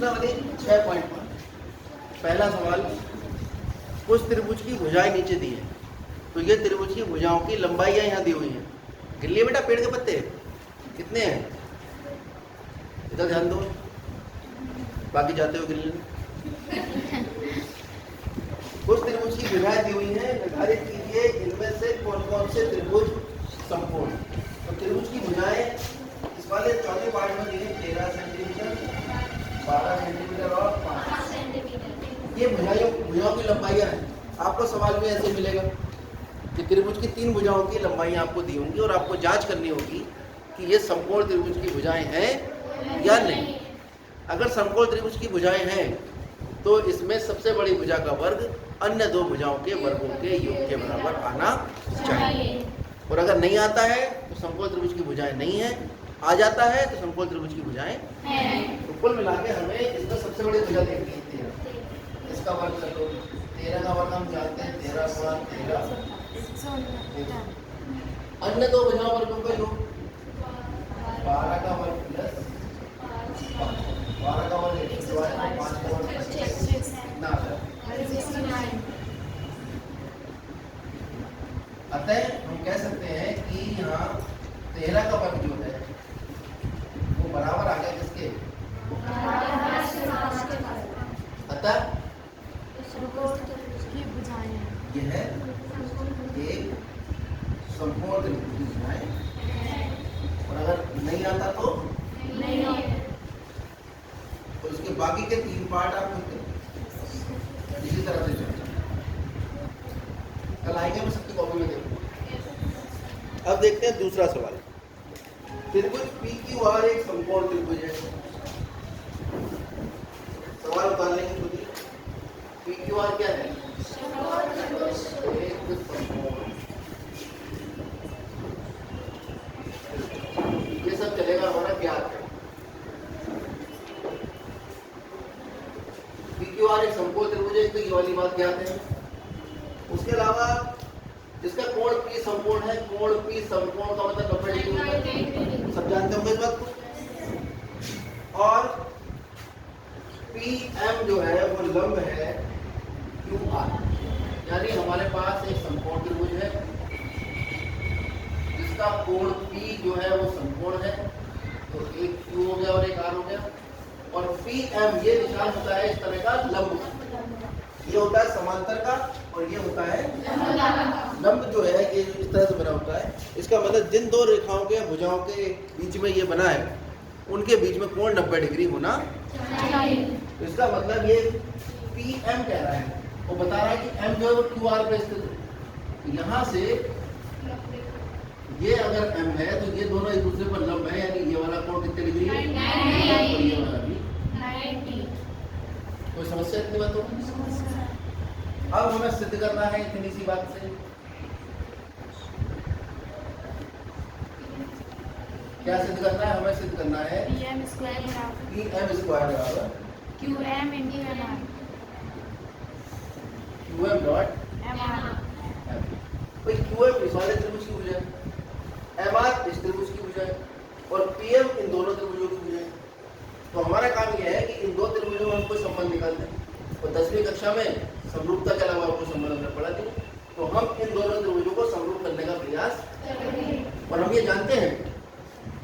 प्रश्नावली 6.5। पहला सवाल, उस त्रिभुज की भुजाएं नीचे दी है। तो ये त्रिभुज की भुजाओं की लंबाइयां यहाँ दी हुई हैं। गिन लिए बेटा पेड़ के पत्ते कितने हैं? इधर ध्यान दो, बाकी जाते हो गिन लेना। उस त्रिभुज की भुजाएं दी हुई हैं, निर्धारित कीजिए इनमें से कौन कौन से त्रिभुज संपूर्ण। तो त्रिभुज की भुजाएं इस वाले चौथे पार्ट में दी है 13 सेंटीमीटर, 12 सेंटीमीटर और 5 सेंटीमीटर। ये भुजाओं की लंबाइयां हैं। आपको सवाल में ऐसे मिलेगा कि त्रिभुज की 3 भुजाओं की लंबाइयां आपको दी होंगी और आपको जांच करनी होगी कि ये समकोण त्रिभुज की भुजाएं हैं या नहीं। अगर समकोण त्रिभुज की भुजाएं हैं तो इसमें सबसे बड़ी भुजा का वर्ग अन्य 2 भुजाओं के वर्गों के योग के बराबर आना चाहिए। और अगर नहीं आता है तो समकोण त्रिभुज की भुजाएं नहीं है, आ जाता है तो समकोण त्रिभुज की भुजाएं हैं। तो कुल मिला के हमें इसका सबसे बड़ी भुजा देखनी है 13। इसका वर्ग कर लो। 13 का वर्ग हम जानते हैं 13 गुणा 13। अन्य 2 भुजाओं वर्गों का योग 12 का वर्ग प्लस 12 का वर्ग 5 का वर्ग 25 कितना आता है? अतः हम कह सकते हैं कि यहाँ 13 का वर्ग जो है वो बराबर आ गया किसके? अतः ये है एक समकोण त्रिभुज की भुजाएं। और अगर नहीं आता तो इसके बाकी के 3 पार्ट आप इसी तरह से चलते। कल आएंगे, मैं सबकी कॉपी में देखूंगा। अब देखते हैं दूसरा सवाल। त्रिभुज PQR एक समकोण त्रिभुज है। सवाल उतारने की बुद्धि। PQR क्या है? एक समकोण। ये सब चलेगा हमारा ज्ञात है। PQR एक समकोण त्रिभुज है, तो ये वाली बात ज्ञात है। उसके अलावा जिसका कोण P समकोण है, कोण P समकोण का मतलब 90 डिग्री होता है, सब जानते होंगे इस बात को। और PM जो है वो लंब है QR। यानी हमारे पास एक समकोण त्रिभुज है जिसका कोण P जो है वो समकोण है, तो एक Q हो गया और एक R हो गया। और PM ये निशान होता है इस तरह का लंब, ये होता है समांतर का और ये होता है लंब जो है ये इस तरह से बना होता है। इसका मतलब जिन 2 रेखाओं के भुजाओं के बीच में ये बना है उनके बीच में कोण 90 डिग्री होना चाहिए। तो इसका मतलब ये PM कह रहा है, वो बता रहा है कि M जो है वो QR पे स्थित है। यहाँ से ये अगर M है तो ये दोनों एक दूसरे पर लंब है, यानी ये वाला कोण कितने डिग्री है? 90। कोई समस्या इतनी बात हो? अब हमें सिद्ध करना है इतनी सी बात से। क्या सिद्ध करना है? हमें सिद्ध करना है PM स्क्वायर बराबर QM डॉट MR। भाई QM इस वाले त्रिभुज की भुजा है, MR इस त्रिभुज की भुजा है और PM इन दोनों त्रिभुजों की भुजा है। तो हमारा काम यह है कि इन 2 त्रिभुजों में हम कोई संबंध निकाल दें। और 10वीं कक्षा में समरूपता के अलावा आपको संबंध हमने पढ़ा दिया, तो हम इन दोनों त्रिभुजों को समरूप करने का प्रयास करेंगे। और हम ये जानते हैं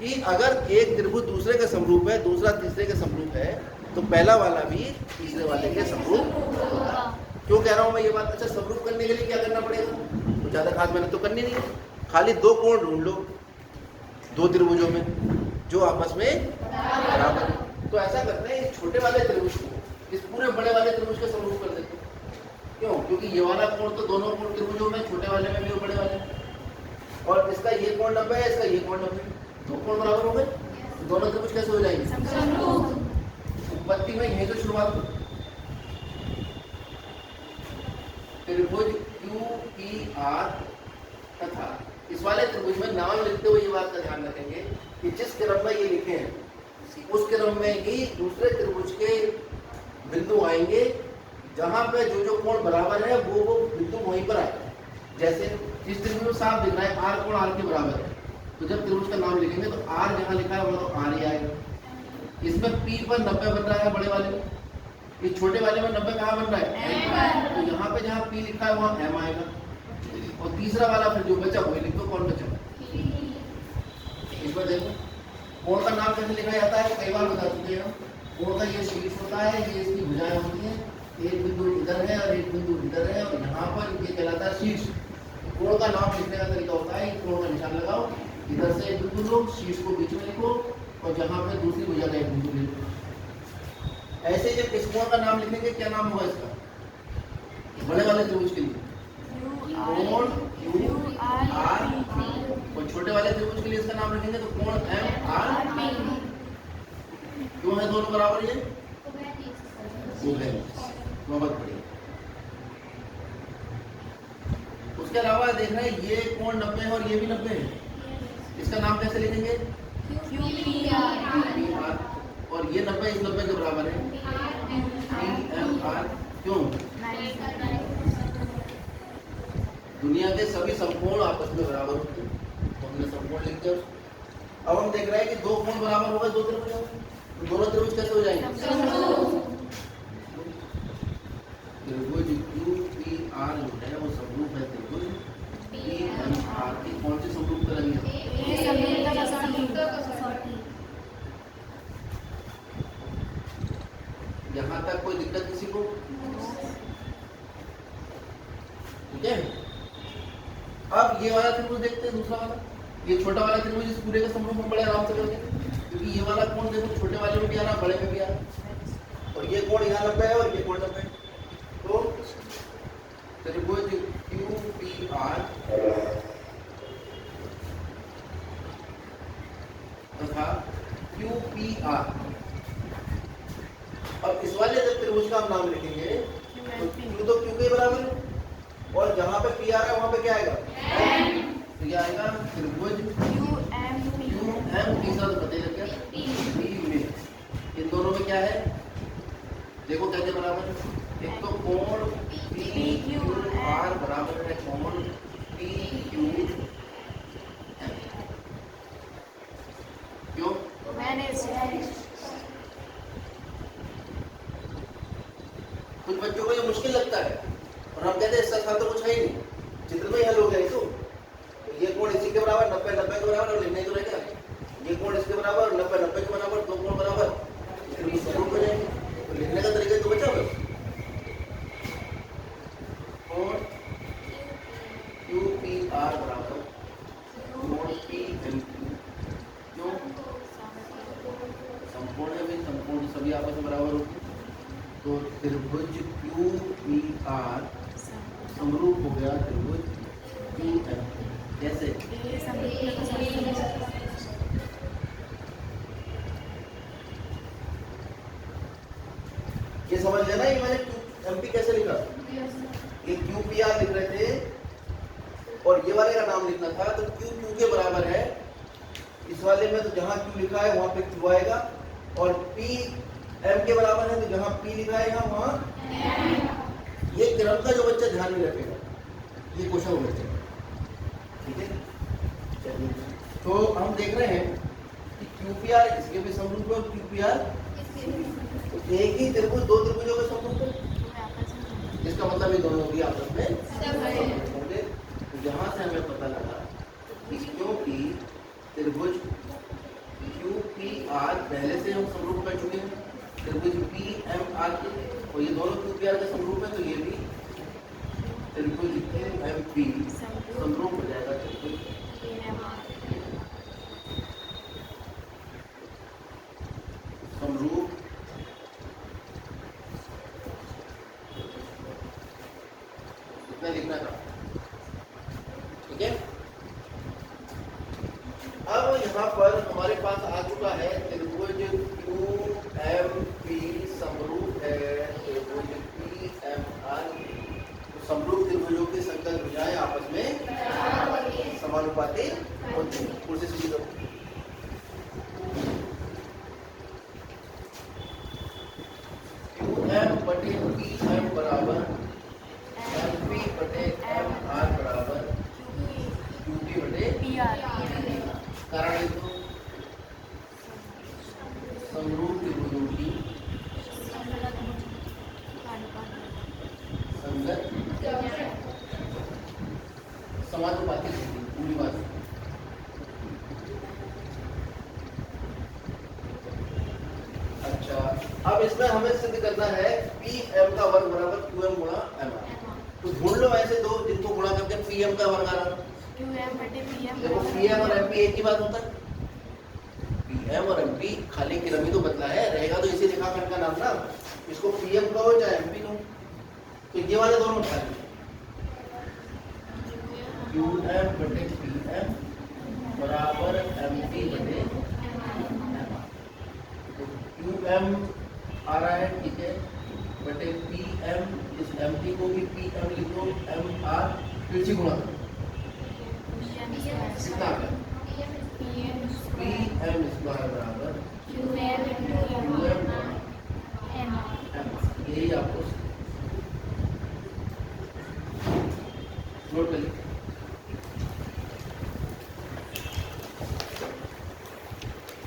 कि अगर एक त्रिभुज दूसरे के समरूप है, दूसरा तीसरे के समरूप है, तो पहला वाला भी तीसरे वाले के समरूप होता है। क्यों कह रहा हूँ मैं ये बात? अच्छा, समरूप करने के लिए क्या करना पड़ेगा? तो ज़्यादा खास मेहनत तो करनी नहीं है, खाली 2 कोण ढूंढ लो 2 त्रिभुजों में जो आपस में बराबर है। तो ऐसा करते हैं, इस छोटे वाले त्रिभुज को इस पूरे बड़े वाले त्रिभुज के समरूप कर देते हैं। क्यों? क्योंकि ये वाला कोण तो दोनों कोण त्रिभुजों में, छोटे वाले में भी और बड़े वाले में, और इसका ये कोण 90 है, इसका ये कोण 90, 2 कोण बराबर हो गए, तो दोनों त्रिभुज कैसे हो जाएंगे? उत्पत्ति में यही तो शुरुआत हो। त्रिभुज QPR तथा इस वाले त्रिभुज में नाम लिखते हुए ये बात का ध्यान रखेंगे कि जिस क्रम में ये लिखे हैं उस क्रम में ही दूसरे त्रिभुज के बिंदु आएंगे, जहां पे जो कोण बराबर है वो बिंदु वहीं पर आएगा। जैसे इस त्रिभुज में साफ दिख रहा है R कोण R के बराबर है, तो जब त्रिभुज का नाम लिखेंगे तो R जहां लिखा है वो तो R ही आएगा। इसमें P पर 90 बन रहा है बड़े वाले में, इस छोटे वाले में 90 कहाँ बन रहा है? तो यहाँ पे जहाँ P लिखा है वहाँ M आएगा, और तीसरा वाला फिर जो बचा वही लिख दो। कौन बचा? इस पर देखो कोण का नाम कैसे लिखा जाता है, कई बार बता चुके हैं हम। कोण का ये शीर्ष होता है, ये इसकी भुजाएं होती हैं, एक बिंदु इधर है और एक बिंदु इधर है, और यहाँ पर ये कहलाता है शीर्ष। कोण का नाम लिखने का तरीका होता है, कोण का निशान लगाओ, इधर से एक बिंदु लो, शीर्ष को बीच में लिखो, और जहाँ पे दूसरी भुजा का एक बिंदु लिखो। ऐसे जब इस कोण का नाम लिखेंगे क्या नाम होगा इसका? बड़े वाले त्रिभुज के लिए कोण QRP, और छोटे वाले त्रिभुज के लिए इसका नाम लिखेंगे तो कोण MRP। क्यों है दोनों बराबर? ये बहुत बढ़िया। उसके अलावा देख रहे हैं ये कोण 90 है और ये भी 90 है, इसका नाम कैसे लिखेंगे? QPR, और ये 90 इस 90 के बराबर है, PMR। क्यों? दुनिया के सभी समकोण आपस में बराबर होते हैं, तो हमने समकोण लिख दिया। अब हम देख रहे हैं कि दो कोण बराबर हो गए, दो त्रिभुज हो गए, तो दोनों त्रिभुज कैसे हो जाएंगे? त्रिभुज QPR जो है वो समरूप है त्रिभुज PMR की। कौन सी समरूपता लगी है? यहाँ तक कोई दिक्कत किसी को? ठीक है। अब ये वाला त्रिभुज देखते हैं, दूसरा वाला, ये छोटा वाला त्रिभुज इस पूरे का समरूप हम बड़े आराम से करते हैं, क्योंकि ये वाला कोण देखो छोटे वाले में भी आ रहा, बड़े में भी आ रहा, और ये कोण यहाँ 90 है और ये कोण 90 है। तो त्रिभुज QPR तथा QPR। अब इस वाले जब त्रिभुज का हम नाम लिखेंगे तो Q तो Q के बराबर है, और जहां पे P आ रहा है वहां पे क्या आएगा? तो ये आएगा त्रिभुज QM। तीसरा तो पता ही लग गया, P में। इन दोनों में क्या है देखो कैसे बराबर है? एक तो कोण PQR बराबर है कोण PQM। क्यों? कुछ बच्चों को ये मुश्किल लगता है और हम कहते हैं इसका आसान तो कुछ है ही नहीं, चित्र में ही हल हो गया। तो ये कोण इसी के बराबर 90 90 के बराबर, और लिखने तो रहेगा ये कोण इसके बराबर 90 90 के बराबर, दो कोण बराबर, त्रिभुज समरूप हो जाएंगे। तो लिखने का तरीका तो बचा बस, कोण QPR बराबर कोण PMQ। क्यों? समकोण है भाई, समकोण सभी आपस में बराबर होते हैं, तो त्रिभुज QPR समरूप हो गया त्रिभुज PM। कैसे? ये समझ लेना, ये मैंने MP कैसे लिखा, ये QPR लिख रहे थे और ये वाले का नाम लिखना था, तो Q Q के बराबर है। इस वाले में तो जहां Q लिखा है वहां पे Q आएगा, और P M के बराबर है, तो जहां P लिखा है यहाँ वहां। ये क्रम का जो बच्चा ध्यान में रखेगा ये क्वेश्चन हो गया। ठीक है, चलिए तो हम देख रहे हैं कि QPR इसके भी समरूप है और QPR तो एक ही त्रिभुज दो त्रिभुजों का समरूप है, इसका मतलब ये दोनों भी आपस में समरूप होंगे। तो यहाँ से हमें पता लगा कि क्योंकि त्रिभुज QPR पहले से हम समरूप कर चुके हैं त्रिभुज PMR के, और ये दोनों QPR के समरूप है, तो ये भी त्रिभुज QMP समरूप हो जाएगा त्रिभुज समरूप इतना लिखना था। ठीक है, अब यहाँ पर हमारे पास आ चुका है त्रिभुज QMP समरूप है त्रिभुज PMR। समरूप त्रिभुजों की संकर भुजाएं आपस में समानुपाती होती हैं। कोशिश कीजिए QM/PM बराबर MP/MR बराबर QP/PR। कारण समरूप त्रिभुजों की संगत समानुपातिक होगी, पूरी बात। अच्छा, अब इसमें हमें सिद्ध करना है पी एम का वर्ग बराबर क्यू एम गुणा एम आर। तो ढूंढ लो ऐसे दो जिनको गुणा करके पी एम का वर्ग आ रहा है। देखो पी एम और एम पी एक ही बात होता है। पी एम और एम पी खाली क्रम ही तो बदला है, रहेगा तो इसी रेखाखंड का नाम ना। इसको पी एम कहो चाहे एम पी कहो, तो ये वाले दोनों उठा लीजिए, क्यू एम बटे पी एम बराबर एम पी बटे एम आर। तो क्यू एम आ रहा है, ठीक है, बटे पी एम, इस एम पी को भी पी एम लिखो, एम आर फिर से गुणा करो, कितना आ गया? पी एम स्क्वायर बराबर क्यू एम एम आर। यही आपको नोट कर लीजिए।